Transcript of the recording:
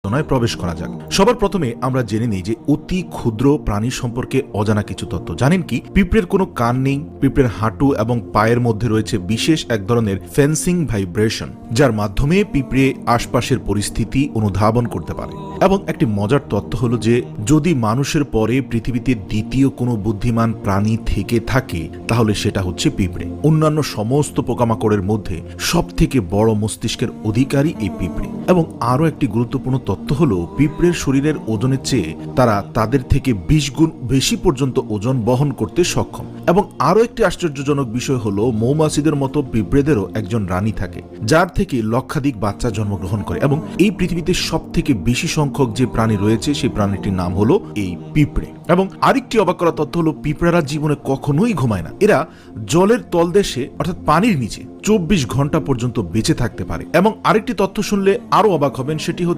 প্রবেশ করা যাক। সবার প্রথমে আমরা জেনে নিই যে অতি ক্ষুদ্র প্রাণী সম্পর্কে অজানা কিছু তথ্য। জানেন কি, পিঁপড়ের কোনো কান নেই। পিঁপড়ের হাঁটু এবং পায়ের মধ্যে রয়েছে বিশেষ এক ধরনের ফেন্সিং ভাইব্রেশন, যার মাধ্যমে পিঁপড়ে আশপাশের পরিস্থিতি অনুধাবন করতে পারে। এবং একটি মজার তথ্য হলো যে যদি মানুষের পরে পৃথিবীতে দ্বিতীয় কোনো বুদ্ধিমান প্রাণী থেকে থাকে তাহলে সেটা হচ্ছে পিঁপড়ে। অন্যান্য সমস্ত পোকামাকড়ের মধ্যে সব থেকে বড় মস্তিষ্কের অধিকারী এই পিঁপড়ে। এবং আরো একটি গুরুত্বপূর্ণ তথ্য হলো পিঁপড়ের শরীরের ওজনের চেয়ে তারা তাদের থেকে 20 গুণ বেশি পর্যন্ত ওজন বহন করতে সক্ষম। এবং আরো একটি আশ্চর্যজনক বিষয় হলো মৌমাছিদের মতো পিঁপড়েদেরও একজন রানী থাকে, যার থেকে লক্ষাধিক বাচ্চা জন্মগ্রহণ করে। এবং এই পৃথিবীতে সব থেকে বেশি সংখ্যক যে প্রাণী রয়েছে সেই প্রাণীটির নাম হলো এই পিঁপড়ে। এবং আরেকটি অবাক করা তথ্য হলো পিঁপড়ারা জীবনে কখনোই ঘুমায় না। এরা জলের তলদেশে অর্থাৎ পানির নিচে 24 ঘন্টা পর্যন্ত বেঁচে থাকতে পারে। এবং আরেকটি তথ্য শুনলে আরো অবাক হবেন, সেটি হচ্ছে